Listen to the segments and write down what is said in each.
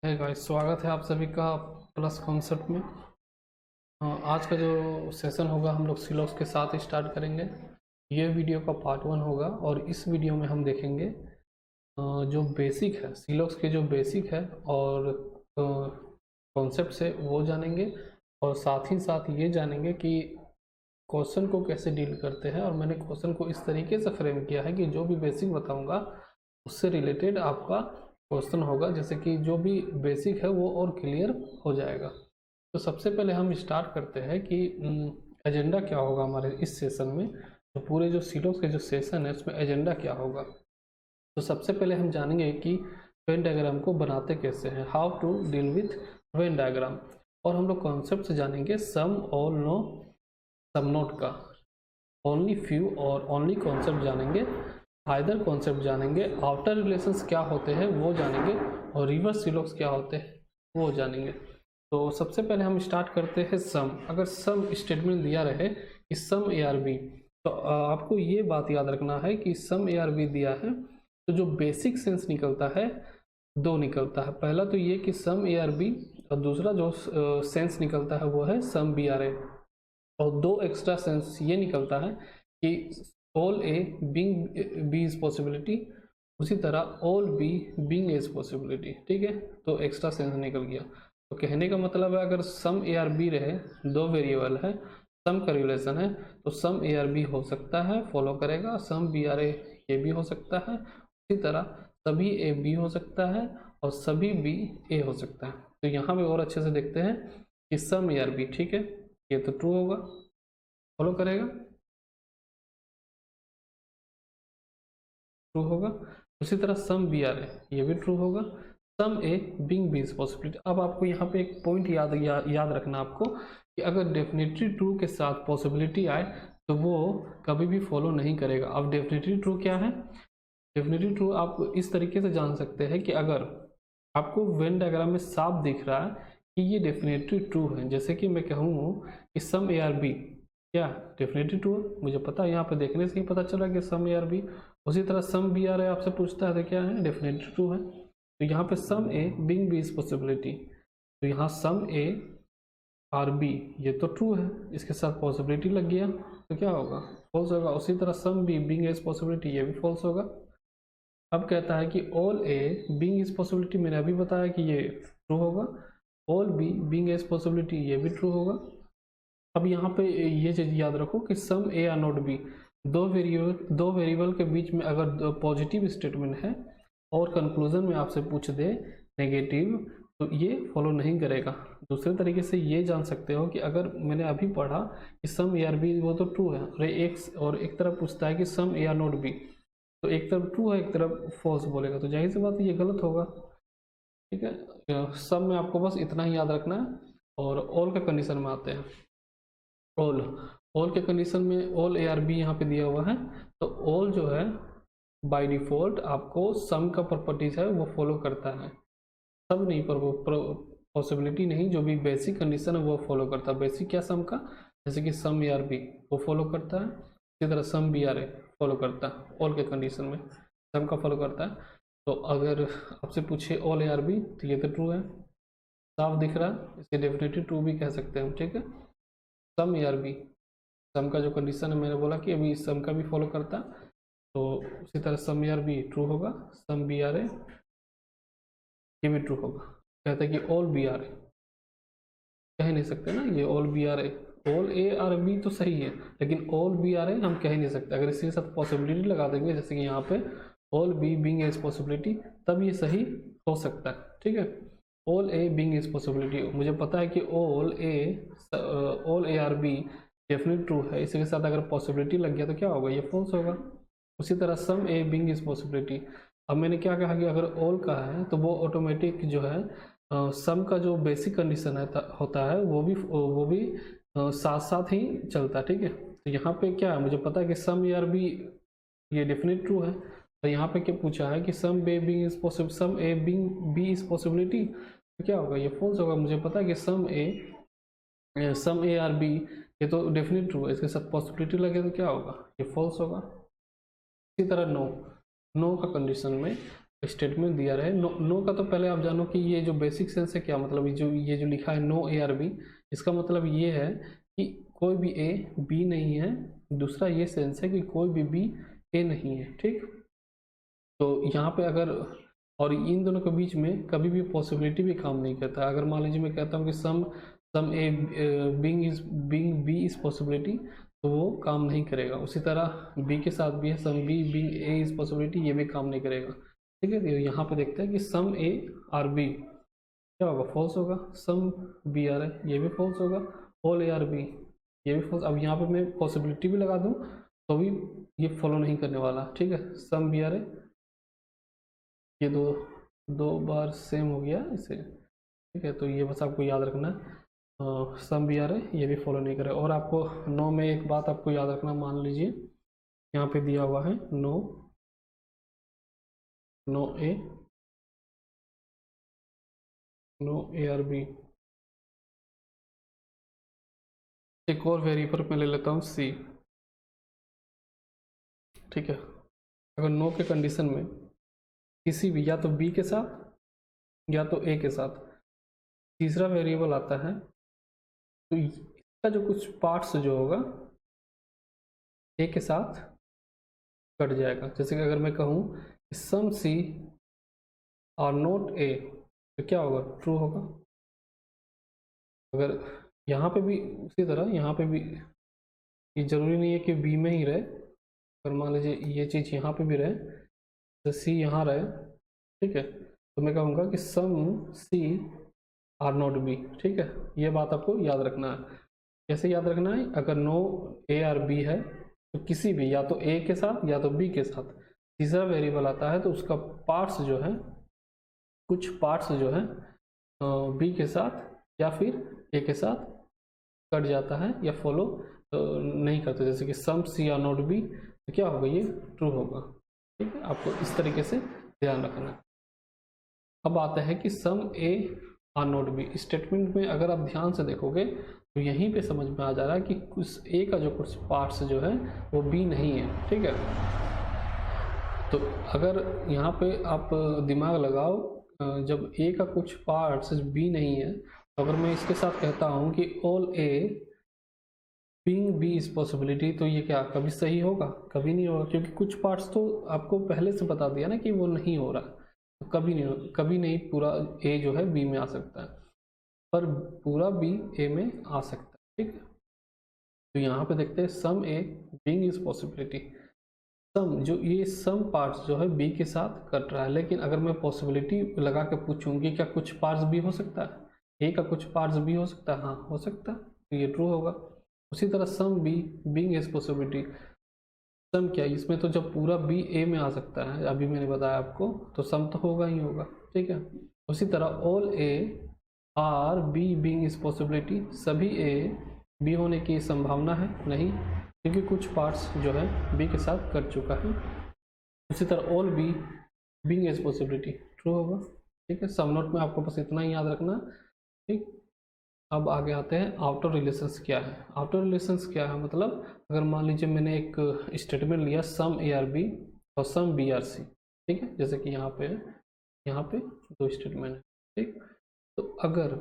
है गाइस, स्वागत है आप सभी का प्लस कॉन्सेप्ट में। आज का जो सेशन होगा हम लोग सिलॉक्स के साथ स्टार्ट करेंगे। ये वीडियो का पार्ट 1 होगा और इस वीडियो में हम देखेंगे जो बेसिक है सिलॉक्स के, जो बेसिक है और कॉन्सेप्ट है वो जानेंगे, और साथ ही साथ ये जानेंगे कि क्वेश्चन को कैसे डील करते हैं। और मैंने क्वेश्चन को इस तरीके से फ्रेम किया है कि जो भी बेसिक बताऊंगा उससे रिलेटेड आपका क्वेश्चन होगा, जैसे कि जो भी बेसिक है वो और क्लियर हो जाएगा। तो सबसे पहले हम स्टार्ट करते हैं कि एजेंडा क्या होगा हमारे इस सेशन में। तो पूरे जो सिलॉक्स के जो सेशन है उसमें एजेंडा क्या होगा। तो सबसे पहले हम जानेंगे कि वेन डायग्राम को बनाते कैसे हैं, how to deal with Venn diagram. और हम लोग कॉन्सेप्ट जानेंगे सम और नो सम नोट का, ओनली फ्यू और ओनली कॉन्सेप्ट जानेंगे, आइदर कॉन्सेप्ट जानेंगे, आउटर रिलेशंस क्या होते हैं वो जानेंगे, और रिवर्स सिलॉक्स क्या होते हैं वो जानेंगे। तो सबसे पहले हम स्टार्ट करते हैं सम। अगर सम स्टेटमेंट दिया रहे कि सम ए आर बी, तो आपको ये बात याद रखना है कि सम ए आर बी दिया है तो जो बेसिक सेंस निकलता है दो निकलता है। पहला तो ये कि सम ए आर बी, और दूसरा जो सेंस निकलता है वो है सम बी आर ए। और दो एक्स्ट्रा सेंस ये निकलता है कि all A being B is possibility, उसी तरह all B being is possibility. ठीक है, तो एक्स्ट्रा सेंस निकल गया। तो कहने का मतलब है अगर सम ए आर बी रहे, दो वेरिएबल है, सम का रिलेशन है, तो सम ए आर बी हो सकता है फॉलो करेगा, सम बी आर ए ये भी हो सकता है, उसी तरह सभी ए बी हो सकता है और सभी बी ए हो सकता है। तो यहाँ पे और अच्छे से देखते हैं कि सम ए आर बी, ठीक है, ये तो ट्रू होगा, फॉलो करेगा, ट्रू होगा। उसी तरह सम बी आर ए ये भी ट्रू होगा, सम A being B is possibility. अब आपको यहाँ पे एक पॉइंट याद रखना आपको कि अगर डेफिनेटली ट्रू के साथ पॉसिबिलिटी आए तो वो कभी भी फॉलो नहीं करेगा। अब डेफिनेटली ट्रू क्या है, डेफिनेटली ट्रू आप इस तरीके से जान सकते हैं कि अगर आपको वेन डायग्राम में साफ दिख रहा है कि ये डेफिनेटली ट्रू है, जैसे कि मैं कहूँ कि सम ए आर बी क्या डेफिनेटली ट्रू है, मुझे पता है, यहाँ पे देखने से ही पता चला कि सम ए आर बी। उसी तरह सम बी आर ए आपसे पूछता है तो क्या है, डेफिनेटली ट्रू है। तो यहाँ पे सम A being B is possibility, तो यहाँ सम ए आर बी ये तो ट्रू है, इसके साथ पॉसिबिलिटी लग गया तो क्या होगा, फॉल्स होगा। उसी तरह some B being is possibility ये भी फॉल्स होगा। अब कहता है कि all A being is possibility, मैंने अभी बताया कि ये ट्रू होगा, all B being is possibility ये भी ट्रू होगा। अब यहाँ पे ये चीज याद रखो कि some A are not B, दो वेरिएबल के बीच में अगर पॉजिटिव स्टेटमेंट है और कंक्लूजन में आपसे पूछ दे नेगेटिव, तो ये फॉलो नहीं करेगा। दूसरे तरीके से ये जान सकते हो कि अगर मैंने अभी पढ़ा कि सम ए आर बी वो तो ट्रू है, और एक तरफ पूछता है कि some A are not B, तो एक तरफ ट्रू है एक तरफ फॉल्स बोलेगा, तो जाहिर सी बात ये गलत होगा। ठीक है, सब में आपको बस इतना ही याद रखना है। और ऑल के कंडीशन में आते हैं। ऑल ऑल के कंडीशन में ऑल ए आर बी यहाँ पे दिया हुआ है, तो ऑल जो है बाय डिफॉल्ट आपको सम का प्रॉपर्टीज है वो फॉलो करता है, सब नहीं पर वो पॉसिबिलिटी नहीं, जो भी बेसिक कंडीशन है वो फॉलो करता है। बेसिक क्या सम का, जैसे कि सम ए आर बी वो फॉलो करता है, इसी तरह some B are A follow करता है, ऑल के कंडीशन में सम का फॉलो करता है। तो अगर आपसे पूछे ऑल ए आर बी तो ये तो ट्रू है, साफ दिख रहा है, इसके डेफिनेटली ट्रू भी कह सकते हैं हम। ठीक है, सम ए आर बी, सम का जो कंडीशन है मैंने बोला कि अभी सम का भी फॉलो करता, तो उसी तरह सम ए आर बी ट्रू होगा, सम बी आर ए ये भी ट्रू होगा। कहते हैं कि ऑल बी आर ए, कह नहीं सकते ना ये all B are A, all A are B तो सही है लेकिन ऑल बी आर ए हम कह नहीं सकते। अगर इसके साथ पॉसिबिलिटी लगा देंगे, जैसे कि यहाँ पे all B being as possibility, तब ये सही हो सकता है। ठीक है, all A being is possibility, मुझे पता है कि all A are B definite true है, इसके साथ अगर पॉसिबिलिटी लग गया तो क्या होगा, ये फॉल्स होगा। उसी तरह सम ए बिंग इज पॉसिबिलिटी, अब मैंने क्या कहा कि अगर ऑल का है तो वो ऑटोमेटिक जो है सम का जो बेसिक कंडीशन है होता है वो भी साथ साथ ही चलता है। ठीक है, तो यहाँ पे क्या है, मुझे पता है कि सम ए आर बी ये डेफिनेट ट्रू है, तो यहाँ पे क्या पूछा है कि some A being is possible, some A being B is possibility, तो क्या होगा, ये फॉल्स होगा। मुझे पता है कि सम ए आर बी ये तो डेफिनेट ट्रू है, इसके साथ पॉसिबिलिटी लगे तो क्या होगा, ये फॉल्स होगा। इसी तरह नो का कंडीशन में स्टेटमेंट दिया रहे। नो नो का तो पहले आप जानो कि ये जो बेसिक सेंस है क्या मतलब, ये जो लिखा है नो ए आर बी, इसका मतलब ये है कि कोई भी ए बी नहीं है। दूसरा ये सेंस है कि कोई भी बी ए नहीं है, ठीक। तो यहाँ पे अगर, और इन दोनों के बीच में कभी भी पॉसिबिलिटी भी काम नहीं करता। अगर मान लीजिए मैं कहता हूँ कि some A being B is possibility, तो वो काम नहीं करेगा। उसी तरह बी के साथ भी है, some B being A is possibility, ये भी काम नहीं करेगा, ठीक है। तो यहाँ पे देखते हैं कि सम ए आर बी क्या होगा, फॉल्स होगा। सम बी आर है, ये भी फॉल्स होगा। ऑल ए आर बी, ये भी फॉल्स। अब यहाँ पे मैं पॉसिबिलिटी भी लगा दूँ तो भी ये फॉलो नहीं करने वाला, ठीक है। सम बी आर है, ये दो बार सेम हो गया इसे, ठीक है। तो ये बस आपको याद रखना है। सम बी आर है, ये भी फॉलो नहीं करे। और आपको नो में एक बात आपको याद रखना, मान लीजिए यहाँ पे दिया हुआ है no A, no A are B. एक और वेरिएबल मैं ले लेता हूँ सी, ठीक है। अगर नो के कंडीशन में किसी भी, या तो बी के साथ या तो ए के साथ तीसरा वेरिएबल आता है, तो इसका जो कुछ पार्ट्स जो होगा ए के साथ कट जाएगा। जैसे कि अगर मैं कहूँ सम सी और नॉट ए, तो क्या होगा, ट्रू होगा। अगर यहाँ पे भी उसी तरह, यहाँ पे भी ये जरूरी नहीं है कि बी में ही रहे। अगर मान लीजिए ये चीज़ यहाँ पे भी रहे, तो सी यहाँ रहे, ठीक है, तो मैं कहूँगा कि सम सी आर नॉट बी, ठीक है। ये बात आपको याद रखना है। कैसे याद रखना है, अगर नो ए आर बी है तो किसी भी, या तो ए के साथ या तो बी के साथ तीसरा वेरिएबल आता है, तो उसका पार्ट्स जो है, कुछ पार्ट्स जो है बी के साथ या फिर ए के साथ कट जाता है या फॉलो नहीं करते। जैसे कि सम सी आर नॉट बी, तो क्या होगा, ये ट्रू होगा, ठीक है। आपको इस तरीके से ध्यान रखना है। अब आता है कि some A are not B. Statement में अगर आप ध्यान से देखोगे तो यहीं पे समझ में आ जा रहा है कि कुछ ए का जो कुछ पार्ट्स जो है वो बी नहीं है, ठीक है। तो अगर यहाँ पे आप दिमाग लगाओ, जब ए का कुछ पार्ट्स बी नहीं है, तो अगर मैं इसके साथ कहता हूँ कि all A being B is possibility, तो ये क्या कभी सही होगा, कभी नहीं होगा। क्योंकि कुछ पार्ट्स तो आपको पहले से बता दिया ना कि वो नहीं हो रहा, तो कभी नहीं पूरा ए जो है बी में आ सकता है, पर पूरा बी ए में आ सकता है, ठीक है। तो यहाँ पे देखते हैं सम ए बीइंग इज पॉसिबिलिटी। सम जो ये सम पार्ट्स जो है बी के साथ कट रहा है, लेकिन अगर मैं पॉसिबिलिटी लगा के पूछूंगी क्या कुछ पार्ट्स बी हो सकता है, ए का कुछ पार्ट्स बी हो सकता है, हाँ हो सकता है, तो ये ट्रू होगा। उसी तरह some B being is possibility, some क्या, इसमें तो जब पूरा बी ए में आ सकता है, अभी मैंने बताया आपको, तो सम तो होगा ही होगा, ठीक है। उसी तरह all A are B being is possibility, सभी ए बी होने की संभावना है नहीं, क्योंकि कुछ पार्ट्स जो है बी के साथ कट चुका है। उसी तरह all B being is possibility, true होगा, ठीक है। सम नोट में आपको बस इतना ही याद रखना, ठीक। अब आगे आते हैं आउटर रिलेशंस क्या है। आउटर रिलेशंस क्या है मतलब, अगर मान लीजिए मैंने एक स्टेटमेंट लिया सम ए आर बी और सम बी आर सी, ठीक है, जैसे कि यहाँ पे है, यहाँ पे दो स्टेटमेंट है, ठीक। तो अगर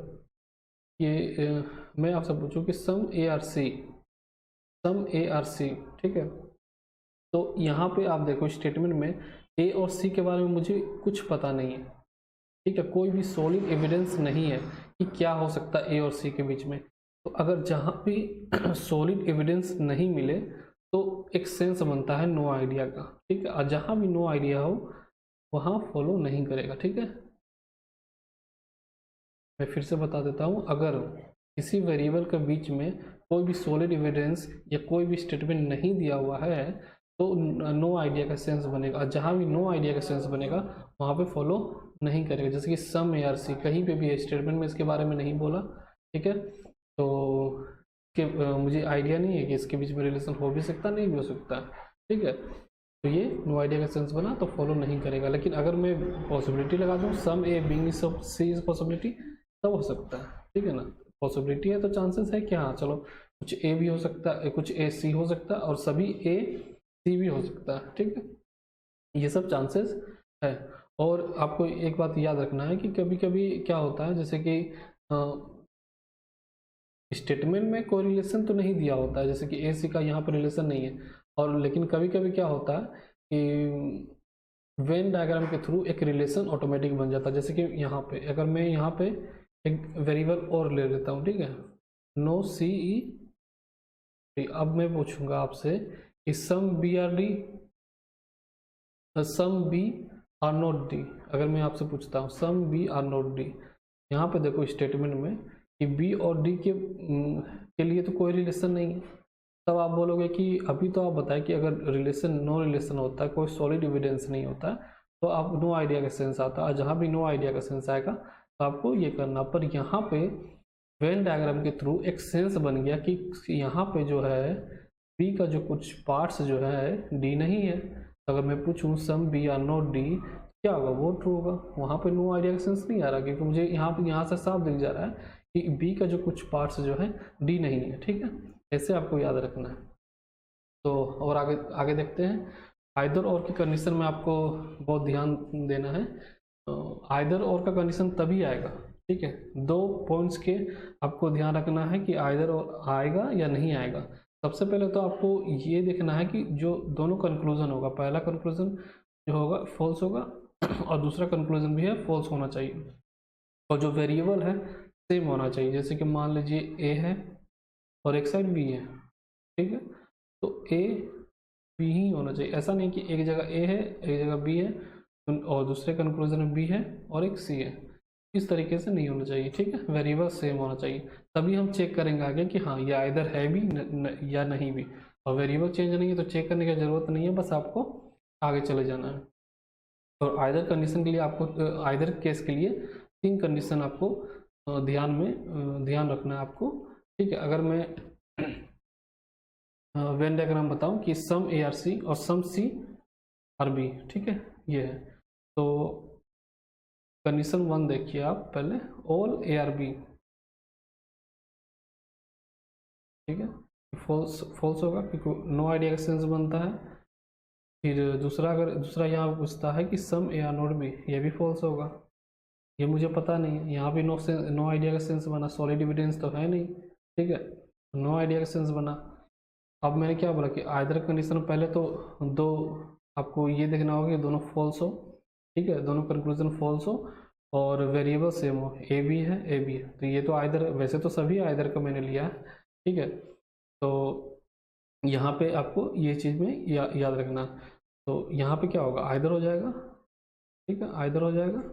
ये मैं आपसे पूछूं कि some A R C, some A R C, ठीक है, तो यहाँ पे आप देखो स्टेटमेंट में ए और सी के बारे में मुझे कुछ पता नहीं है, ठीक है। कोई भी सॉलिड एविडेंस नहीं है कि क्या हो सकता है ए और सी के बीच में। तो अगर जहाँ भी सॉलिड एविडेंस नहीं मिले तो एक सेंस बनता है नो आइडिया का, ठीक है। और जहाँ भी नो आइडिया हो वहाँ फॉलो नहीं करेगा, ठीक है। मैं फिर से बता देता हूँ, अगर किसी वेरिएबल के बीच में कोई भी सॉलिड एविडेंस या कोई भी स्टेटमेंट नहीं दिया हुआ है तो नो आइडिया का सेंस बनेगा, और जहाँ भी नो आइडिया का सेंस बनेगा वहाँ पे फॉलो नहीं करेगा। जैसे कि सम ए आर सी, कहीं पे भी स्टेटमेंट में इसके बारे में नहीं बोला, ठीक है, तो मुझे आइडिया नहीं है कि इसके बीच में रिलेशन हो भी सकता नहीं भी हो सकता, ठीक है। तो ये नो आइडिया का सेंस बना तो फॉलो नहीं करेगा। लेकिन अगर मैं पॉसिबिलिटी लगा दूँ some A being C is possibility, तब हो सकता है, ठीक है ना। पॉसिबिलिटी है तो चांसेस है कि हाँ चलो कुछ ए भी हो सकता है, कुछ ए सी हो सकता है, और सभी ए सी भी हो सकता है, ठीक है, ये सब चांसेस है। और आपको एक बात याद रखना है कि कभी कभी क्या होता है, जैसे कि स्टेटमेंट में कोई रिलेशन तो नहीं दिया होता है, जैसे कि ए सी का यहाँ पर रिलेशन नहीं है, और लेकिन कभी कभी क्या होता है कि वेन डायग्राम के थ्रू एक रिलेशन ऑटोमेटिक बन जाता है। जैसे कि यहाँ पे अगर मैं यहाँ पे एक वेरिएबल और ले लेता हूँ, ठीक है, नो सी ई, अब मैं पूछूंगा आपसे कि some B are D, some B are not D. अगर मैं आपसे पूछता हूँ some B are not D, यहाँ पे देखो स्टेटमेंट में कि बी और डी के लिए तो कोई रिलेशन नहीं है, तब आप बोलोगे कि अभी तो आप बताएं कि अगर रिलेशन नो रिलेशन होता है, कोई सॉलिड एविडेंस नहीं होता है, तो आप नो आइडिया का सेंस आता है, और जहाँ भी नो आइडिया का सेंस आएगा तो आपको ये करना। पर यहाँ पे वेन डायग्राम के थ्रू एक सेंस बन गया कि यहाँ पे जो है बी का जो कुछ पार्ट्स जो है डी नहीं है। तो अगर मैं पूछूं some B are not D, क्या होगा, वो ट्रू होगा। वहाँ पे नो आइडिया का सेंस नहीं आ रहा, क्योंकि मुझे यहाँ से साफ दिख जा रहा है कि बी का जो कुछ पार्ट्स जो है डी नहीं है, ठीक है। ऐसे आपको याद रखना है। तो और आगे आगे देखते हैं। आइदर और की कंडीशन में आपको बहुत ध्यान देना है। तो आइदर और का कंडीशन तभी आएगा, ठीक है, दो पॉइंट्स के आपको ध्यान रखना है कि आइदर और आएगा या नहीं आएगा। सबसे पहले तो आपको ये देखना है कि जो दोनों कंक्लूजन होगा, पहला कंक्लूजन जो होगा फॉल्स होगा और दूसरा कंक्लूजन भी है फॉल्स होना चाहिए, और जो वेरिएबल है सेम होना चाहिए। जैसे कि मान लीजिए ए है और एक साइड बी है, ठीक है, तो ए बी ही होना चाहिए। ऐसा नहीं कि एक जगह ए है एक जगह बी है और दूसरे कंक्लूजन में बी है और एक सी है, इस तरीके से नहीं होना चाहिए, ठीक है। वेरिएबल सेम होना चाहिए, तभी हम चेक करेंगे आगे कि हाँ ये आइदर है भी या नहीं भी। और वेरिएबल चेंज नहीं है तो चेक करने की ज़रूरत नहीं है, बस आपको आगे चले जाना है। और आइदर कंडीशन के लिए आपको, आइदर केस के लिए 3 कंडीशन आपको ध्यान रखना है आपको, ठीक है। अगर मैं वेन डायग्राम बताऊं कि सम ए आर सी और सम सी आर बी, ठीक है, ये है। तो कंडीशन 1 देखिए आप पहले, ऑल ए आर बी, ठीक है, फॉल्स फॉल्स होगा क्योंकि नो आइडिया का सेंस बनता है। फिर दूसरा, अगर दूसरा यहाँ पूछता है कि some A are not B, ये भी फॉल्स होगा, ये मुझे पता नहीं है, यहाँ भी नो आइडिया का सेंस बना, सॉलिड एविडेंस तो है नहीं, ठीक है, नो आइडिया का सेंस बना। अब मैंने क्या बोला कि आइदर कंडीशन पहले तो दो आपको ये देखना होगा कि दोनों फॉल्स हो, ठीक है, दोनों कंक्लूजन फॉल्स हो और वेरिएबल सेम हो, ए बी है ए बी है। तो ये तो आइदर, वैसे तो सभी आइदर का मैंने लिया है, ठीक है। तो यहाँ पे आपको ये चीज़ में याद रखना। तो यहाँ पे क्या होगा, आइदर हो जाएगा, ठीक है, आइदर हो जाएगा।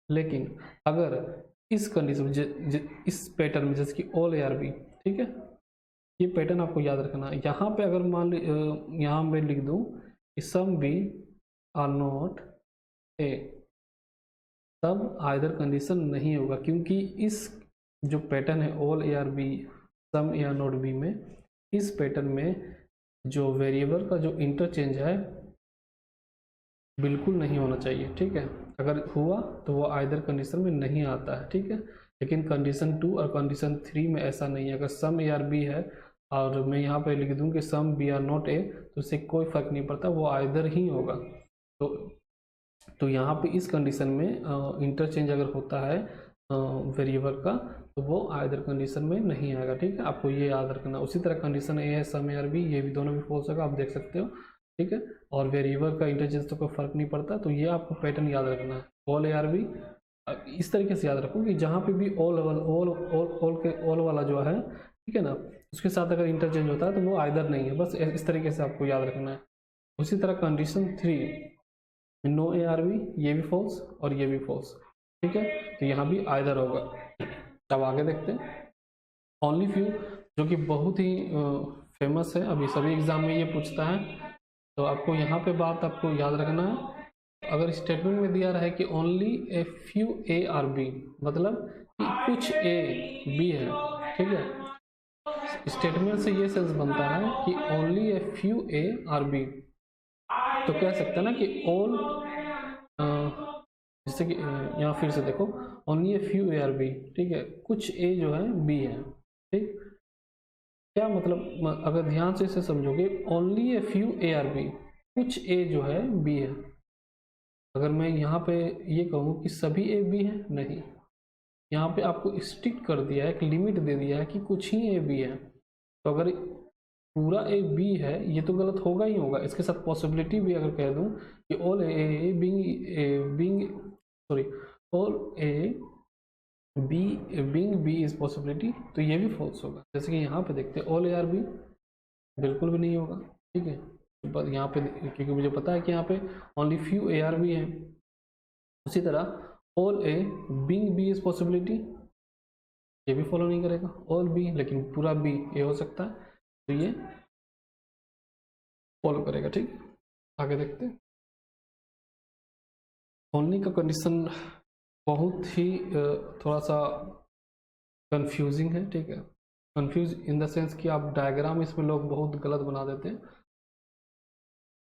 लेकिन अगर इस कंडीशन में इस पैटर्न में जैसे कि ऑल ए आर बी, ठीक है, ये पैटर्न आपको याद रखना है। यहाँ पे अगर मान ली यहाँ मैं लिख दूँ कि some B are not A, तब आइदर कंडीशन नहीं होगा, क्योंकि इस जो पैटर्न है all A are B some A are not B में, इस पैटर्न में जो वेरिएबल का जो इंटरचेंज है बिल्कुल नहीं होना चाहिए, ठीक है। अगर हुआ तो वो आइदर कंडीशन में नहीं आता है, ठीक है। लेकिन कंडीशन 2 और कंडीशन 3 में ऐसा नहीं है। अगर सम ए आर बी है और मैं यहाँ पे लिख दूँ कि some B are not A, तो उससे कोई फर्क नहीं पड़ता, वो आइदर ही होगा। तो यहाँ पे इस कंडीशन में इंटरचेंज अगर होता है वेरिएबल का, तो वो आइदर कंडीशन में नहीं आएगा, ठीक है, आपको ये याद रखना। उसी तरह कंडीशन ए है सम ए आर बी, ये भी दोनों भी फॉल्स होगा, आप देख सकते हो, ठीक है। और वेरिएबल का इंटरचेंज तो कोई फर्क नहीं पड़ता, तो ये आपको पैटर्न याद रखना है। ऑल ए आर बी इस तरीके से याद रखो कि जहाँ पे भी ऑल वाला जो है, ठीक है ना, उसके साथ अगर इंटरचेंज होता है तो वो आइदर नहीं है, बस इस तरीके से आपको याद रखना है। उसी तरह condition 3 no A are B, ये भी फॉल्स और ये भी फॉल्स, ठीक है, तो यहाँ भी आइदर होगा। अब आगे देखते हैं ओनली फ्यू, जो कि बहुत ही फेमस है, अभी सभी एग्जाम में ये पूछता है। तो आपको यहाँ पे बात आपको याद रखना है, अगर स्टेटमेंट में दिया रहा है कि only a few A are B, मतलब कि कुछ ए बी है, ठीक है। स्टेटमेंट से ये सेंस बनता है कि only a few A are B, तो कह सकते हैं ना कि ऑल, जैसे कि यहाँ फिर से देखो only a few A are B, ठीक है, कुछ ए जो है बी है, ठीक। क्या मतलब, अगर ध्यान से इसे समझोगे, only a few A are B, कुछ ए जो है बी है, अगर मैं यहाँ पे ये कहूँ कि सभी ए बी हैं, नहीं, यहाँ पे आपको स्ट्रिक्ट कर दिया है, एक लिमिट दे दिया है कि कुछ ही ए बी है। तो अगर पूरा ए बी है ये तो गलत होगा ही होगा। इसके साथ पॉसिबिलिटी भी अगर कह दूँ कि all A being sorry all A B being B is possibility, तो ये भी फॉल्स होगा। जैसे कि यहाँ पे देखते हैं ऑल ए आर बी, बिल्कुल भी नहीं होगा, ठीक है। बस यहाँ पे क्योंकि मुझे पता है कि यहाँ पे only few A are B है। उसी तरह all A being B is possibility, ये भी फॉलो नहीं करेगा। ऑल बी, लेकिन पूरा बी ए हो सकता है, तो ये फॉलो करेगा, ठीक। आगे देखते हैं। ओनली का कंडीशन बहुत ही थोड़ा सा कंफ्यूजिंग है, ठीक है। कंफ्यूज इन द सेंस कि आप डायग्राम इसमें लोग बहुत गलत बना देते हैं।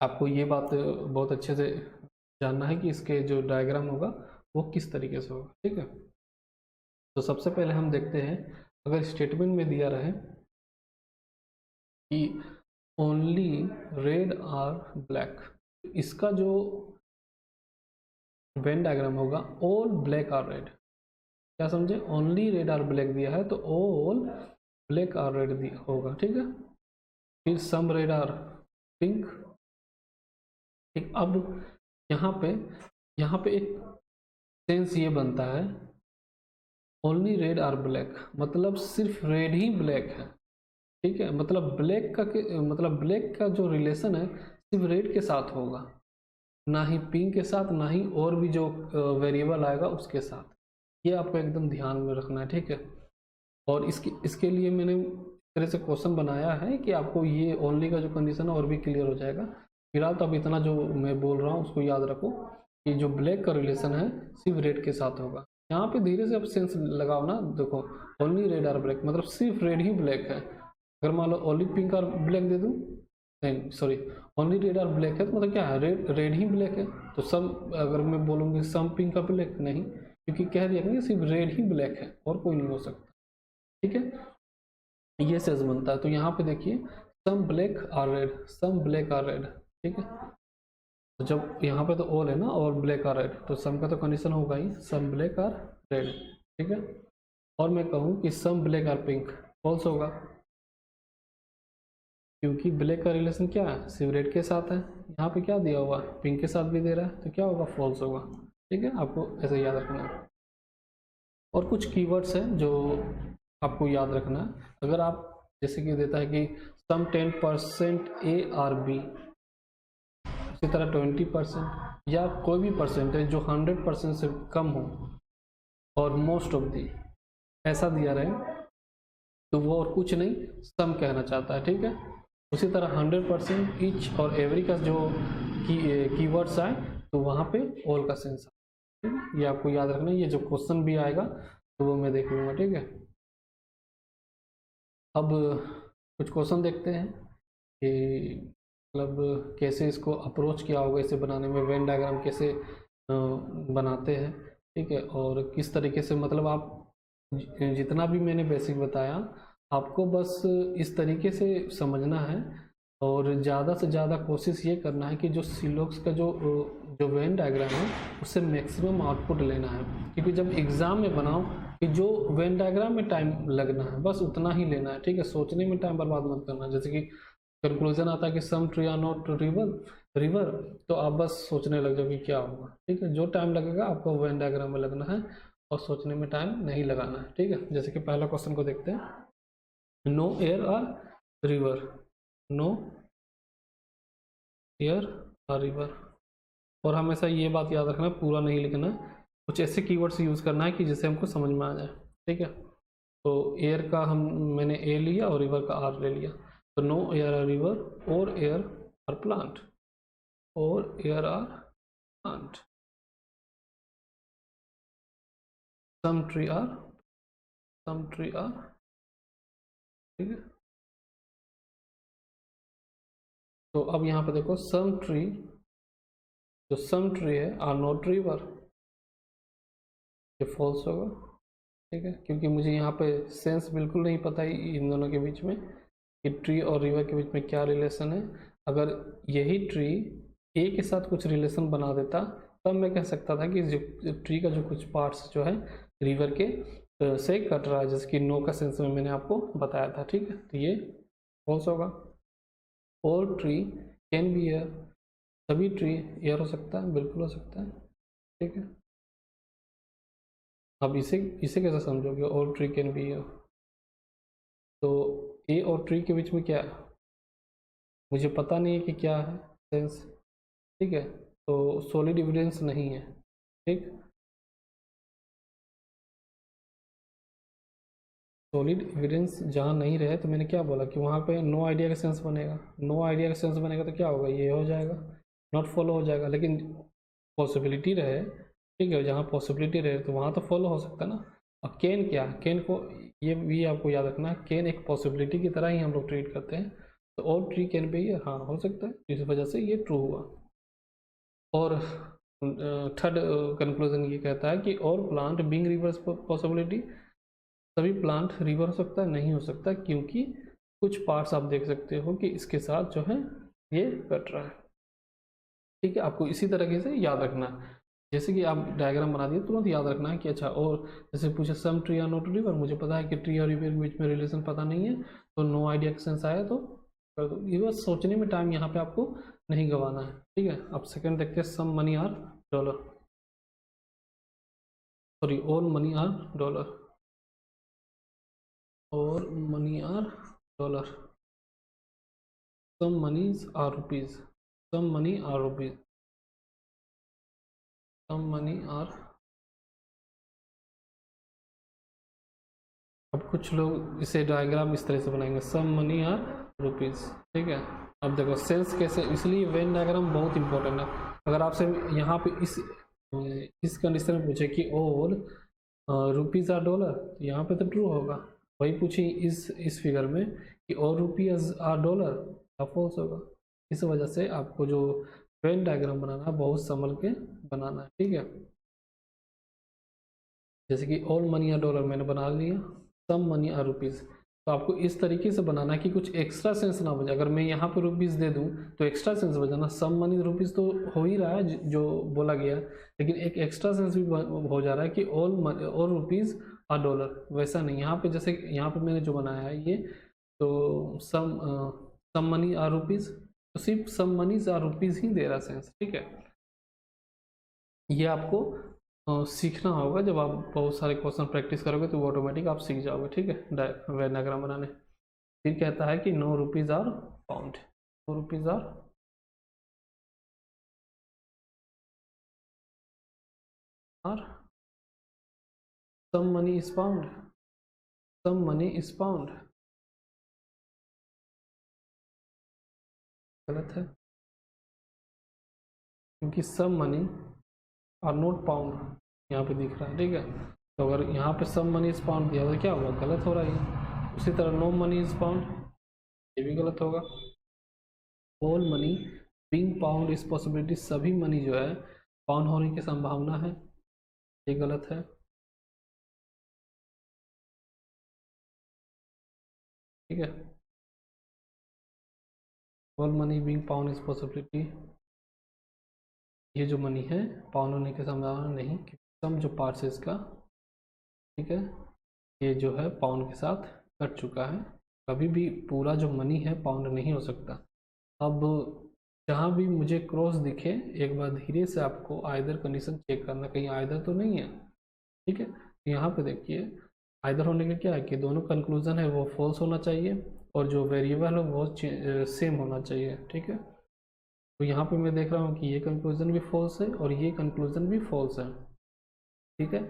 आपको ये बात बहुत अच्छे से जानना है कि इसके जो डायग्राम होगा वो किस तरीके से होगा, ठीक है। तो सबसे पहले हम देखते हैं, अगर स्टेटमेंट में दिया रहे कि ओनली रेड आर ब्लैक, इसका जो वेन डायग्राम होगा ऑल ब्लैक आर रेड। क्या समझे, ओनली रेड आर ब्लैक दिया है तो ऑल ब्लैक आर रेड दिया होगा, ठीक है। फिर सम रेड आर पिंक, ठीक। अब यहाँ पे एक सेंस ये बनता है ओनली रेड आर ब्लैक, मतलब सिर्फ रेड ही ब्लैक है, ठीक है। मतलब ब्लैक का जो रिलेशन है सिर्फ रेड के साथ होगा, ना ही पिंक के साथ, ना ही और भी जो वेरिएबल आएगा उसके साथ। ये आपको एकदम ध्यान में रखना है, ठीक है। और इसके लिए मैंने इस तरह से क्वेश्चन बनाया है कि आपको ये ओनली का जो कंडीशन है और भी क्लियर हो जाएगा। फिलहाल तो अब इतना जो मैं बोल रहा हूँ उसको याद रखो कि जो ब्लैक का रिलेशन है सिर्फ रेड के साथ होगा। यहाँ पे धीरे से आप सेंस लगाओ ना, देखो ओनली रेड आर ब्लैक मतलब सिर्फ रेड ही ब्लैक है। अगर मान लो ओनली पिंक और ब्लैक दे दूँ, नहीं सॉरी, ओनली रेड और ब्लैक है तो मतलब क्या है, रेड ही ब्लैक है। तो सम, अगर मैं बोलूँगी सम पिंक और ब्लैक, नहीं, क्योंकि कह दिया कि सिर्फ रेड ही ब्लैक है और कोई नहीं हो सकता, ठीक है। ये सेंस बनता है। तो यहाँ पे देखिए some black are red, some black are red, ठीक है। तो जब यहाँ पे तो ऑल है ना, ऑल ब्लैक आर रेड, तो सम का तो कंडीशन होगा ही, सम ब्लैक आर रेड, ठीक है। और मैं कहूँ कि some black are pink, false होगा, क्योंकि ब्लैक का रिलेशन क्या है, सिर्फ रेड के साथ है। यहाँ पे क्या दिया हुआ, पिंक के साथ भी दे रहा है, तो क्या होगा, फॉल्स होगा, ठीक है। आपको ऐसे याद रखना है। और कुछ कीवर्ड्स हैं जो आपको याद रखना है। अगर आप जैसे कि देता है कि सम 10% ए आर बी, इसी तरह 20% या कोई भी परसेंटेज जो 100% से कम हो और मोस्ट ऑफ दी ऐसा दिया रहे, तो वो और कुछ नहीं सम कहना चाहता है, ठीक है। उसी तरह 100% ईच और एवरी का जो कीवर्ड्स आए तो वहाँ पे ऑल का सेंस है, ठीक है। ये आपको याद रखना है। ये जो क्वेश्चन भी आएगा तो वो मैं देख लूँगा, ठीक है। अब कुछ क्वेश्चन देखते हैं कि मतलब कैसे इसको अप्रोच किया होगा, इसे बनाने में वेन डायग्राम कैसे बनाते हैं, ठीक है। और किस तरीके से, मतलब आप जितना भी मैंने बेसिक बताया आपको बस इस तरीके से समझना है और ज़्यादा से ज़्यादा कोशिश ये करना है कि जो सिलोक्स का जो वेन डायग्राम है उससे मैक्सिमम आउटपुट लेना है। क्योंकि जब एग्ज़ाम में बनाओ कि जो वेन डायग्राम में टाइम लगना है बस उतना ही लेना है, ठीक है। सोचने में टाइम बर्बाद मत करना। जैसे कि कंक्लूजन आता है कि सम ट्री आर नॉट रिवर, तो आप बस सोचने लग जाओ कि क्या होगा, ठीक है। जो टाइम लगेगा आपको वेन डायग्राम में लगना है और सोचने में टाइम नहीं लगाना है, ठीक है। जैसे कि पहला क्वेश्चन को देखते हैं, no air are river, no air are river. और हमेशा ये बात याद रखना, पूरा नहीं लिखना, कुछ ऐसे कीवर्ड्स यूज़ करना है कि जिससे हमको समझ में आ जाए, ठीक है। तो एयर का मैंने ए लिया और रिवर का आर ले लिया। तो नो एयर आर रिवर और एयर आर प्लांट, और air are plant, some tree are, ठीक है। तो अब यहाँ पे देखो सम ट्री, जो सम ट्री है आर नॉट रिवर, ये फॉल्स होगा, ठीक है। क्योंकि मुझे यहाँ पे सेंस बिल्कुल नहीं पता है इन दोनों के बीच में कि ट्री और रिवर के बीच में क्या रिलेशन है। अगर यही ट्री ए के साथ कुछ रिलेशन बना देता तब मैं कह सकता था कि जो ट्री का जो कुछ पार्ट्स जो है रिवर के से कट रहा है, जैसे कि नो का सेंस में मैंने आपको बताया था। ठीक है, तो ये फॉल्स होगा। और ट्री कैन बी एयर, सभी ट्री एयर हो सकता है, बिल्कुल हो सकता है। ठीक है, अब इसे इसे कैसे समझोगे, और ट्री कैन बी एयर? तो ए और ट्री के बीच में क्या है, मुझे पता नहीं है कि क्या है सेंस। ठीक है, तो सॉलिड एविडेंस नहीं है। ठीक, सॉलिड एविडेंस जहाँ नहीं रहे तो मैंने क्या बोला कि वहाँ पे नो आइडिया का सेंस बनेगा। नो आइडिया का सेंस बनेगा तो क्या होगा, ये हो जाएगा, नॉट फॉलो हो जाएगा। लेकिन पॉसिबिलिटी रहे, ठीक है, जहाँ पॉसिबिलिटी रहे तो वहाँ तो फॉलो हो सकता है ना। और केन क्या, केन को ये भी आपको याद रखना है, केन एक पॉसिबिलिटी की तरह ही हम लोग ट्रीट करते हैं। तो और ट्री कैन बी, हाँ हो सकता है, इस वजह से ये ट्रू हुआ। और थर्ड कंक्लूजन ये कहता है कि और प्लांट बीइंग रिवर्स पॉसिबिलिटी, सभी प्लांट रिवर हो सकता है, नहीं हो सकता, क्योंकि कुछ पार्ट्स आप देख सकते हो कि इसके साथ जो है ये कट रहा है। ठीक है, आपको इसी तरीके से याद रखना है। जैसे कि आप डायग्राम बना दिए, तुरंत याद रखना है कि अच्छा, और जैसे पूछे सम ट्री आर नॉट रिवर, मुझे पता है कि ट्री और रिवर के बीच में रिलेशन पता नहीं है, तो नो आइडिया का सेंस आया तो कर दो। ये बस सोचने में टाइम यहाँ पे आपको नहीं गंवाना है। ठीक है, अब सेकंड देखते हैं, some money are dollar, sorry all money are dollar, और money are dollar, some monies are rupees, some money are rupees, some money are, अब कुछ लोग इसे डायग्राम इस तरह से बनाएंगे, some money are rupees। ठीक है, अब देखो सेंस कैसे, इसलिए वेन डायग्राम बहुत इंपॉर्टेंट है। अगर आपसे यहाँ पे इस कंडीशन में पूछे कि ऑल रुपीज आर डॉलर, तो यहाँ पे तो ट्रू होगा। वही पूछे इस फिगर में कि और रुपीज आर डॉलर, अब फॉल्स होगा। इस वजह से आपको जो वेन डायग्राम बनाना है बहुत संभल के बनाना है। ठीक है, जैसे कि ऑल मनी आर डॉलर मैंने बना लिया, सम मनी आर रुपीज़, तो आपको इस तरीके से बनाना है कि कुछ एक्स्ट्रा सेंस ना बचे। अगर मैं यहाँ पे रुपीज़ दे दूँ तो एक्स्ट्रा सेंस बजाना, सम मनी रुपीज़ तो हो ही रहा है जो बोला गया, लेकिन एक एक्स्ट्रा सेंस भी हो जा रहा है कि ऑल रुपीज़ आर डॉलर। वैसा नहीं, यहाँ पे जैसे यहाँ पे मैंने जो बनाया है ये, तो सम मनी आर रुपीज़, तो सिर्फ सम मनीज आर रुपीज़ ही दे रहा सेंस। ठीक है, ये आपको सीखना होगा। जब आप बहुत सारे क्वेश्चन प्रैक्टिस करोगे तो ऑटोमेटिक आप सीख जाओगे। ठीक है, वेन डायग्राम बनाने। फिर कहता है कि no rupees are pound, no rupees are some money is pound, some money is pound, गलत है, क्योंकि some money are not pound यहाँ पे दिख रहा है। ठीक है, तो अगर यहाँ पे सम मनी इज पाउंड दिया तो क्या होगा, गलत हो रहा है। उसी तरह नो मनी इज पाउंड, ये भी गलत होगा। ऑल मनी बीइंग पाउंड इस पॉसिबिलिटी, सभी मनी जो है पाउंड होने की संभावना है, ये गलत है। ठीक है, all money being pound is possibility, ये जो मनी है पाउंड होने की संभावना नहीं, सम जो पार्ट्स है इसका, ठीक है, ये जो है पाउंड के साथ कट चुका है। कभी भी पूरा जो मनी है पाउंड नहीं हो सकता। अब जहाँ भी मुझे क्रॉस दिखे, एक बार धीरे से आपको आइदर कंडीशन चेक करना, कहीं आइदर तो नहीं है। ठीक है, यहाँ पे देखिए, आइदर होने का क्या है कि दोनों कंक्लूजन है वो फॉल्स होना चाहिए, और जो वेरिएबल है वो सेम होना चाहिए। ठीक है, तो यहाँ पे मैं देख रहा हूँ कि ये कंक्लूजन भी फॉल्स है और ये कंक्लूजन भी फॉल्स है। ठीक है,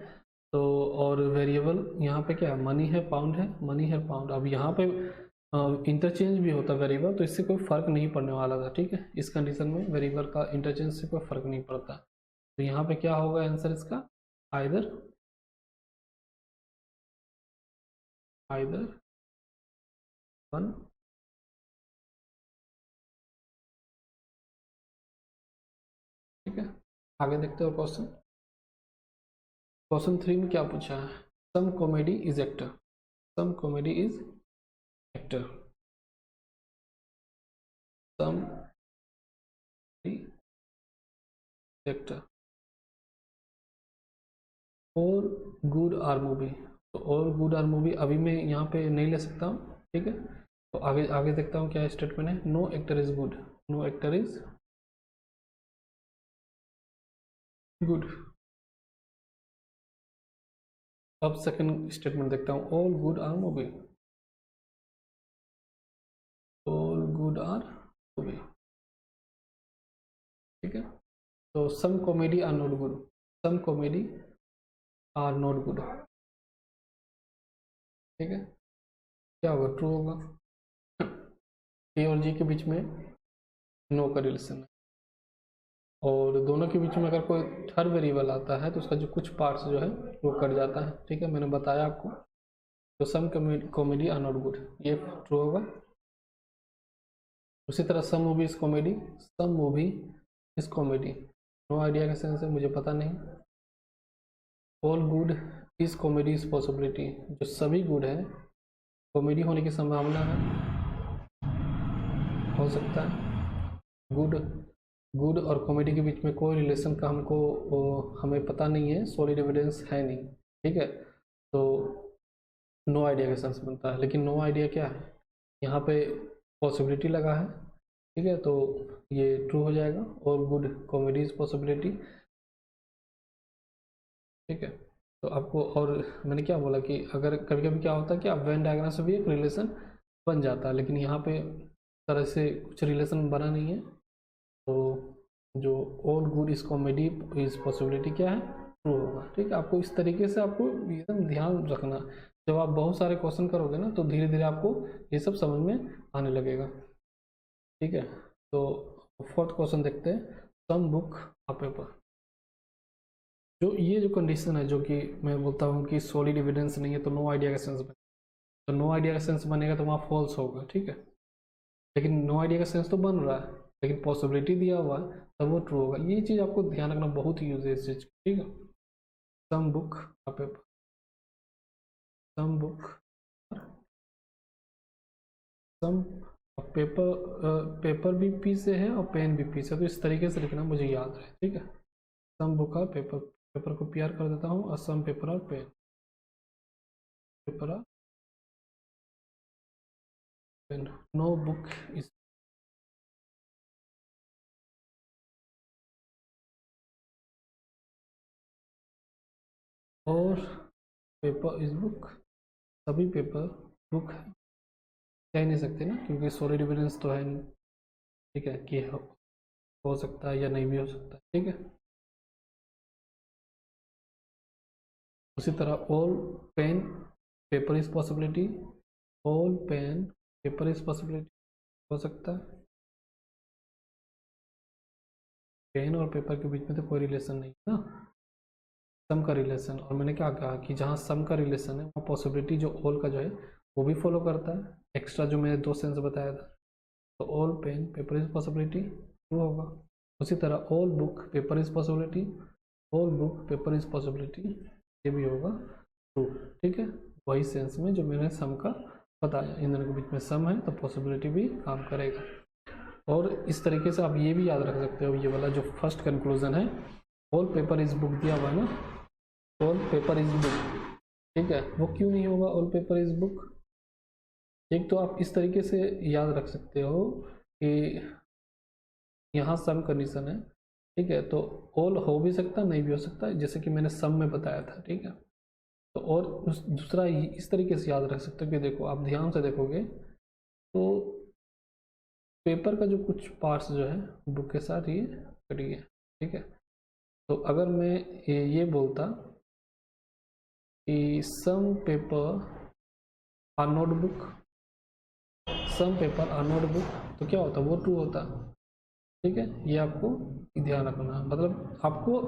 तो और वेरिएबल यहाँ पे क्या है, मनी है पाउंड है, मनी है पाउंड। अब यहाँ पे इंटरचेंज भी होता है वेरिएबल, तो इससे कोई फर्क नहीं पड़ने वाला था। ठीक है, इस कंडीशन में वेरिएबल का इंटरचेंज से कोई फर्क नहीं पड़ता। तो यहाँ पे क्या होगा आंसर इसका, आइदर, आइदर वन। ठीक है, आगे देखते हो क्वेश्चन। क्वेश्चन 3 में क्या पूछा है, some comedy is actor, some comedy is actor, some actor. और गुड आर मूवी, तो और गुड आर मूवी अभी मैं यहाँ पे नहीं ले सकता हूँ, ठीक है। तो आगे आगे देखता हूँ क्या स्टेटमेंट है। No actor is good, no actor is good. अब सेकंड स्टेटमेंट देखता हूँ, all good are movie, all good are movie, ठीक है। तो some comedy are not good, some comedy are not good, ठीक है। क्या होगा, ट्रू होगा। ए और जी के बीच में नो का रिलेशन है, और दोनों के बीच में अगर कोई थर्ड वेरिएबल आता है तो उसका जो कुछ पार्ट्स जो है वो कट जाता है, ठीक है, मैंने बताया आपको। तो some comedy are not good, ये ट्रू होगा। उसी तरह some movie is comedy, some movie is comedy, no idea का सेंस है, मुझे पता नहीं। All good is comedy is possibility, जो सभी गुड है कॉमेडी होने की संभावना है, हो सकता है। गुड गुड और कॉमेडी के बीच में कोई रिलेशन का हमें पता नहीं है, सॉलिड एविडेंस है नहीं, ठीक है। तो नो आइडिया का सेंस बनता है, लेकिन नो आइडिया क्या है, यहाँ पे पॉसिबिलिटी लगा है, ठीक है, तो ये ट्रू हो जाएगा। और गुड कॉमेडी इज पॉसिबिलिटी, ठीक है। तो आपको, और मैंने क्या बोला कि अगर कभी कभी क्या होता है कि आप वेन डायग्राम से भी एक रिलेशन बन जाता है, लेकिन यहाँ पे तरह से कुछ रिलेशन बना नहीं है। तो जो all good is comedy is possibility क्या है, ट्रू होगा, ठीक है। आपको इस तरीके से आपको एकदम ध्यान रखना, जब आप बहुत सारे क्वेश्चन करोगे ना तो धीरे धीरे आपको ये सब समझ में आने लगेगा, ठीक है। तो फोर्थ क्वेश्चन देखते हैं, सम बुक अ पेपर। जो ये जो कंडीशन है, जो कि मैं बोलता हूँ कि सॉलिड एविडेंस नहीं है तो नो आइडिया का सेंस बनेगा, तो नो आइडिया का सेंस बनेगा तो वहाँ फॉल्स होगा, ठीक है। लेकिन नो आइडिया का सेंस तो बन रहा है, लेकिन पॉसिबिलिटी दिया हुआ है तब वो ट्रू होगा। ये चीज़ आपको ध्यान रखना, बहुत ही यूज है इस चीज़, ठीक है। Some book a paper, some book, some paper, paper भी पी से है और पेन भी पी से, तो इस तरीके से लिखना मुझे याद है, ठीक है। Some book are paper, paper को पी आर कर देता हूँ, और some paper are pen, paper are pen, no book is, और पेपर इज बुक, सभी पेपर बुक है, कह ही नहीं सकते ना, क्योंकि सॉलिड एविडेंस तो है नहीं, ठीक है, कि हो सकता है या नहीं भी हो सकता है, ठीक है। उसी तरह all pen paper is possibility, all pen paper is possibility, हो सकता है। पेन और पेपर के बीच में तो कोई रिलेशन नहीं है ना, सम का रिलेशन, और मैंने क्या कहा कि जहाँ सम का रिलेशन है वहाँ पॉसिबिलिटी जो ऑल का जो है वो भी फॉलो करता है, एक्स्ट्रा जो मैंने दो सेंस बताया था। तो all pen paper is possibility, true होगा। उसी तरह all book paper is possibility, all book paper is possibility, ये भी होगा ट्रू, ठीक है। वही सेंस में जो मैंने सम का बताया, इन दोनों के बीच में सम है तो पॉसिबिलिटी भी काम करेगा। और इस तरीके से आप ये भी याद रख सकते हो, ये वाला जो फर्स्ट कंक्लूजन है, ऑल पेपर इज बुक दिया हुआ है ना, ऑल पेपर इज बुक, ठीक है, वो क्यों नहीं होगा ऑल पेपर इज बुक। एक तो आप इस तरीके से याद रख सकते हो कि यहाँ सम कंडीशन है, ठीक है, तो ऑल हो भी सकता नहीं भी हो सकता, जैसे कि मैंने सम में बताया था, ठीक है। तो और दूसरा इस तरीके से याद रख सकते हो कि देखो, आप ध्यान से देखोगे तो पेपर का जो कुछ पार्ट्स जो है बुक के साथ ये कटी है, ठीक है। तो अगर मैं ये बोलता कि some paper are note book, some paper are note book, तो क्या होता, वो ट्रू होता, ठीक है। ये आपको ध्यान रखना है, मतलब आपको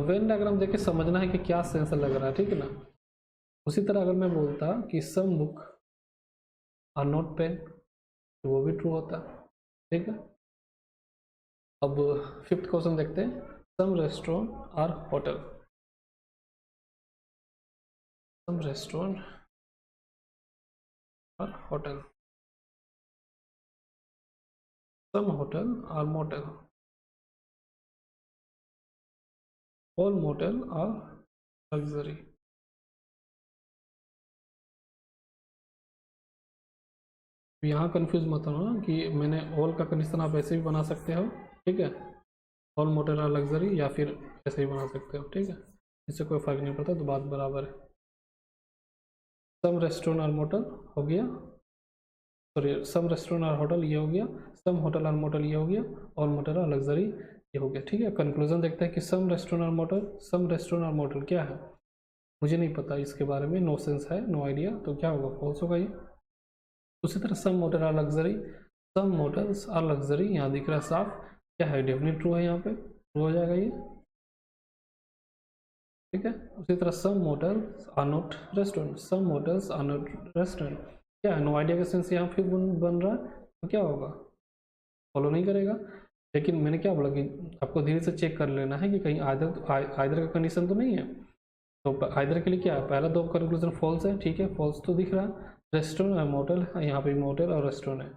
वेन डायग्राम देख के समझना है कि क्या सेंस लग रहा है, ठीक है ना। उसी तरह अगर मैं बोलता कि some book are not pen, तो वो भी ट्रू होता, ठीक है। अब फिफ्थ क्वेश्चन देखते हैं, some restaurant are hotel, some restaurant are hotel, some hotel are motel, all motel are luxury. यहाँ कंफ्यूज मत होना कि मैंने ऑल का कंडीशन आप ऐसे भी बना सकते हो, ठीक है, ऑल मोटर आर लग्जरी, या फिर ऐसे ही बना सकते हो, ठीक है, इससे कोई फर्क नहीं पड़ता, तो बात बराबर है। सम रेस्टोरेंट और मोटल हो गया, सॉरी सम रेस्टोरेंट और होटल ये हो गया, सम होटल और मोटल ये हो गया, और मोटल और लग्जरी ये हो गया, ठीक है। कंक्लूजन देखते हैं कि सम रेस्टोरेंट और मोटल, सम रेस्टोरेंट और मोटल क्या है, मुझे नहीं पता इसके बारे में, नो सेंस है, नो आइडिया, तो क्या होगा, फॉल्स होगा ये। उसी तरह सम मोटल और luxury, some motels are luxury, यहाँ दिख रहा है साफ, क्या है, डेफिनेट ट्रू है, यहाँ पे ट्रू हो जाएगा ये, ठीक है। उसी तरह some motels are not restaurant, some motels are not restaurant, क्या है, नो आइडिया का सेंस यहाँ फिर बन रहा है, तो क्या होगा, फॉलो नहीं करेगा। लेकिन मैंने क्या बोला कि आपको धीरे से चेक कर लेना है कि कहीं आइदर का कंडीशन तो नहीं है, तो आइदर के लिए क्या है, पहला दो कंक्लूजन फॉल्स है, ठीक है, फॉल्स तो दिख रहा है, रेस्टोरेंट है, मोटल है, यहाँ पे मोटल और रेस्टोरेंट है,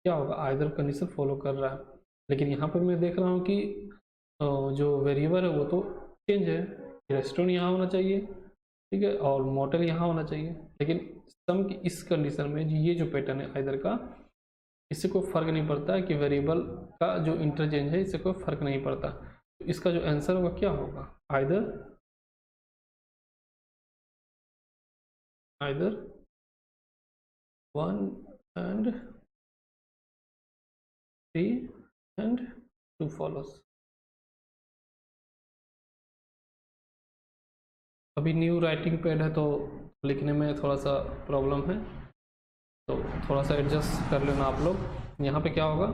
क्या होगा, आइदर कंडीशन फॉलो कर रहा है। लेकिन यहाँ पर मैं देख रहा हूँ कि जो वेरिएबल है वो तो चेंज है, रेस्टोरेंट यहाँ होना चाहिए, ठीक है, और मोटल यहाँ होना चाहिए, लेकिन सम की इस कंडीशन में ये जो पैटर्न है आइदर का, इससे कोई फर्क नहीं पड़ता है कि वेरिएबल का जो इंटरचेंज है, इससे कोई फर्क नहीं पड़ता, तो इसका जो आंसर होगा क्या होगा, आइदर 1 and 3 and 2 follows। अभी न्यू राइटिंग पैड है तो लिखने में थोड़ा सा प्रॉब्लम है, तो थोड़ा सा एडजस्ट कर लेना आप लोग। यहाँ पे क्या होगा,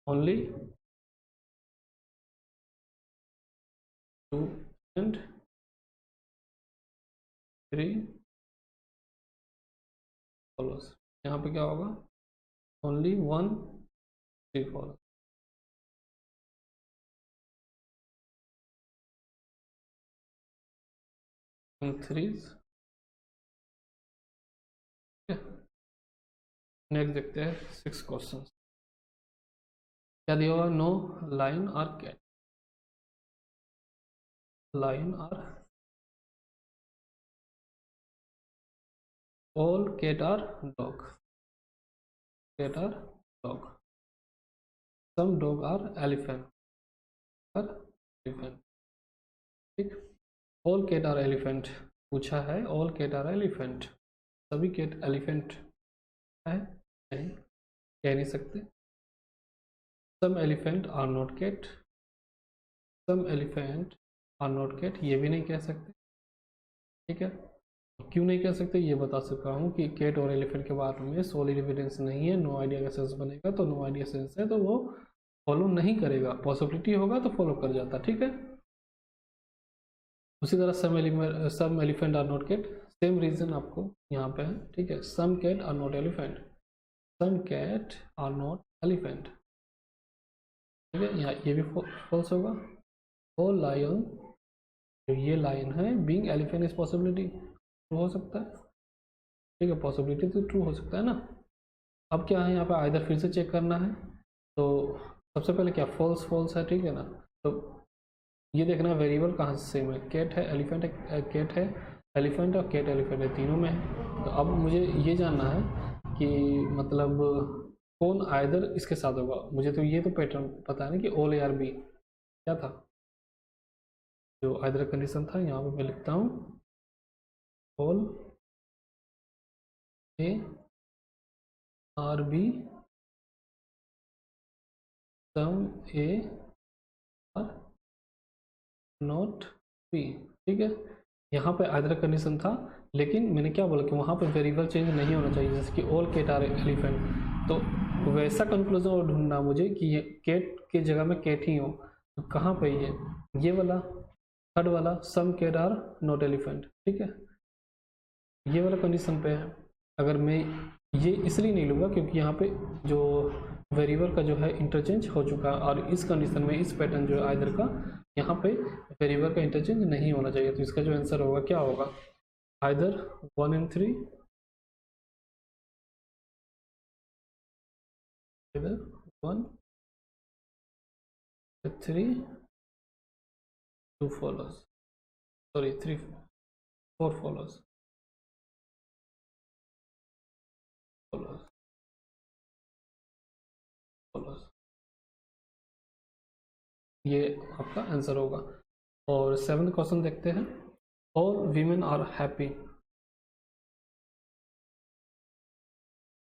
ओनली 2 and 3 follows, यहाँ पे क्या होगा, ओनली 1 3 follows। थ्रीज, नेक्स्ट देखते हैं 6 क्वेश्चन, क्या दिया हुआ, नो लाइन और कैट, लाइन और all cat are dog, cat are dog, some dog are elephant, elephant, ठीक, ऑल कैट आर एलिफेंट पूछा है, ऑल कैट आर एलिफेंट, सभी कैट एलिफेंट है, नहीं कह नहीं सकते, some elephant are not cat, some elephant are not cat ये भी नहीं कह सकते, ठीक है, क्यों नहीं कह सकते ये बता सकता हूँ कि कैट और एलिफेंट के बारे में सॉलिड एविडेंस नहीं है, नो आइडिया का सेंस बनेगा, तो नो आइडिया सेंस है तो वो फॉलो नहीं करेगा, पॉसिबिलिटी होगा तो फॉलो कर जाता, ठीक है। उसी तरह some elephant are not cat, same reason आपको यहाँ पे है, ठीक है, some cat are not elephant, some cat are not elephant, ठीक है, यहाँ ये भी फॉल्स होगा, ओ लायन, ये लाइन है, being elephant is possibility, true हो सकता है, ठीक है, पॉसिबिलिटी तो ट्रू हो सकता है ना। अब क्या है यहाँ पे, आइदर फिर से चेक करना है, तो सबसे पहले क्या, फॉल्स फॉल्स है, ठीक है ना, तो ये देखना वेरिएबल कहाँ से सेम है, कैट है एलिफेंट है, कैट है एलिफेंट और कैट एलिफेंट है, तीनों में है, तो अब मुझे ये जानना है कि मतलब कौन आइदर इसके साथ होगा, मुझे तो ये तो पैटर्न पता है ना कि ऑल ए आर बी क्या था, जो आइदर कंडीशन था, यहाँ पे मैं लिखता हूँ all A are B, some A are not B, ठीक है, यहाँ पे आइदर कंडीशन था, लेकिन मैंने क्या बोला कि वहाँ पे वेरिएबल चेंज नहीं होना चाहिए, जैसे कि ऑल कैट आर एलिफेंट, तो वैसा कंक्लूजन और ढूंढना मुझे कि ये कैट की जगह में कैट ही हो, तो कहाँ पे ये वाला थर्ड वाला सम कैट आर नॉट एलिफेंट, ठीक है, ये वाला कंडीशन पे है। अगर मैं ये इसलिए नहीं लूँगा क्योंकि यहाँ पे जो वेरिएबल का जो है इंटरचेंज हो चुका है, और इस कंडीशन में इस पैटर्न जो है आइदर का, यहाँ पे वेरिएबल का इंटरचेंज नहीं होना चाहिए, तो इसका जो आंसर होगा क्या होगा, either 1 and 3, either 1 3 2 follows, sorry 3 4 followers, followers, followers, ये आपका आंसर होगा। और 7th क्वेश्चन देखते हैं। All women are happy,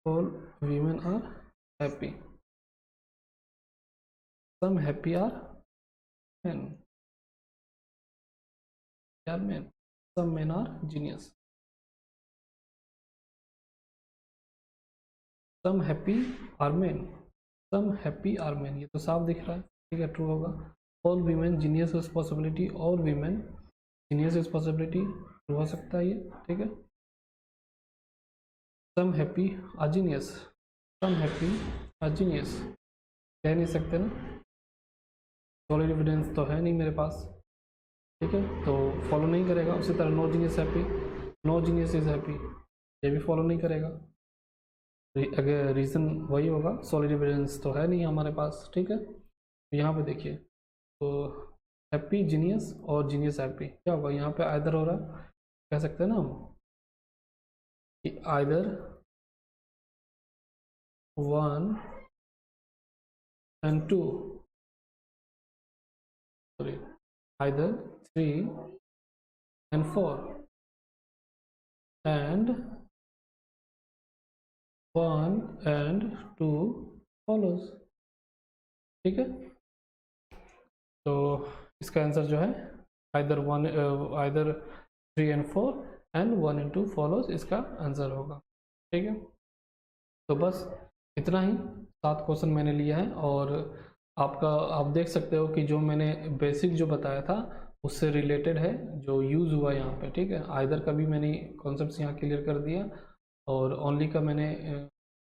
all women are happy, some happy are men, are men, some men are genius, some happy are men, some happy are men, ये तो साफ दिख रहा है, ठीक है, ट्रू होगा। all women genius is possibility, all women genius is possibility, true हो सकता है ये, ठीक है। some happy are genius, some happy are genius, कह नहीं सकते ना, सॉलिड एविडेंस तो है नहीं मेरे पास, ठीक है, तो फॉलो नहीं करेगा। उसी तरह no genius happy, no genius is happy, ये भी फॉलो नहीं करेगा। अगर रीज़न वही होगा, सॉलिड एविडेंस तो है नहीं हमारे पास, ठीक है। तो यहाँ पे देखिए, तो हैप्पी जीनियस और जीनियस हैप्पी क्या होगा, यहाँ पे आइदर हो रहा है, कह सकते हैं ना हम कि either 1 and 2, sorry either 3 and 4 and 1 and 2 follows, ठीक है। तो इसका आंसर जो है either 3 and 4 and 1 and 2 follows, इसका आंसर होगा, ठीक है। तो बस इतना ही 7 क्वेश्चन मैंने लिया है, और आप देख सकते हो कि जो मैंने बेसिक जो बताया था उससे रिलेटेड है जो यूज़ हुआ यहाँ पे, ठीक है। आइदर का भी मैंने कॉन्सेप्ट्स यहाँ क्लियर कर दिया, और ओनली का मैंने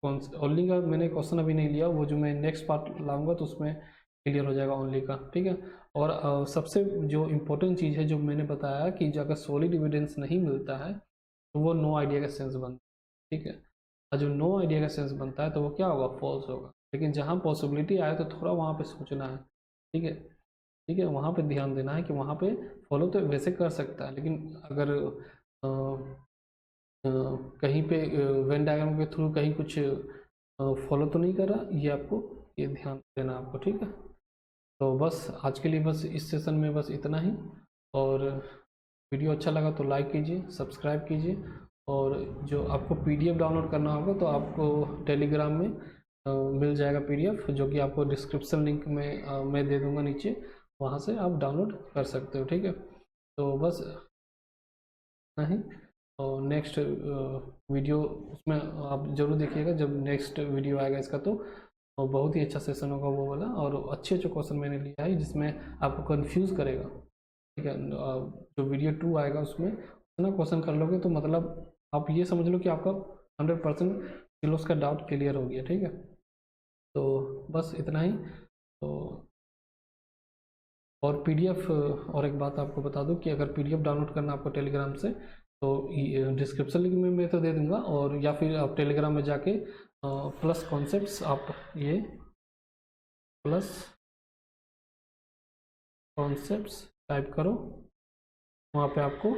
क्वेश्चन अभी नहीं लिया, वो जो मैं नेक्स्ट पार्ट लाऊंगा तो उसमें क्लियर हो जाएगा ओनली का, ठीक है। और सबसे जो इम्पोर्टेंट चीज़ है जो मैंने बताया कि अगर सॉलिड एविडेंस नहीं मिलता है तो वो नो आइडिया का सेंस बनता है, ठीक है। और जो नो आइडिया का सेंस बनता है तो वो क्या होगा, फॉल्स होगा। लेकिन जहाँ पॉसिबिलिटी आए तो थोड़ा वहाँ पे सोचना है, ठीक है, ठीक है, वहाँ पे ध्यान देना है कि वहाँ पे फॉलो तो वैसे कर सकता है, लेकिन अगर कहीं पे वेन डायग्राम के थ्रू कहीं कुछ फॉलो तो नहीं कर रहा, ये आपको ये ध्यान देना आपको, ठीक है। तो बस आज के लिए बस इस सेशन में बस इतना ही, और वीडियो अच्छा लगा तो लाइक कीजिए, सब्सक्राइब कीजिए, और जो आपको PDF डाउनलोड करना होगा तो आपको टेलीग्राम में मिल जाएगा PDF, जो कि आपको डिस्क्रिप्शन लिंक में मैं दे दूंगा नीचे, वहाँ से आप डाउनलोड कर सकते हो, ठीक है। तो बस नहीं, और नेक्स्ट वीडियो उसमें आप ज़रूर देखिएगा, जब नेक्स्ट वीडियो आएगा इसका तो बहुत ही अच्छा सेशन होगा वो वाला, और अच्छे क्वेश्चन मैंने लिया है जिसमें आपको कंफ्यूज करेगा, ठीक है। जो वीडियो 2 आएगा उसमें उतना क्वेश्चन कर लोगे तो मतलब आप ये समझ लो कि आपका 100% सिलेबस का डाउट क्लियर हो गया, ठीक है। तो बस इतना ही। तो और PDF, और एक बात आपको बता दूं कि अगर PDF डाउनलोड करना आपको टेलीग्राम से तो डिस्क्रिप्शन लिंक में मैं तो दे दूंगा, और या फिर आप टेलीग्राम में जाके प्लस कॉन्सेप्ट्स, आप ये प्लस कॉन्सेप्ट्स टाइप करो, वहाँ पे आपको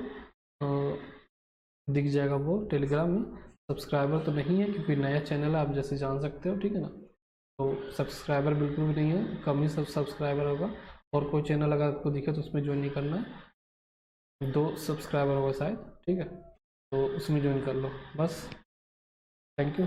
दिख जाएगा वो टेलीग्राम में। सब्सक्राइबर तो नहीं है क्योंकि नया चैनल है, आप जैसे जान सकते हो, ठीक है ना। तो सब्सक्राइबर बिल्कुल भी नहीं है, कम ही सब्सक्राइबर होगा, और कोई चैनल अगर आपको दिखे तो उसमें ज्वाइन नहीं करना है, 2 सब्सक्राइबर होगा शायद, ठीक है, तो उसमें ज्वाइन कर लो बस। Thank you.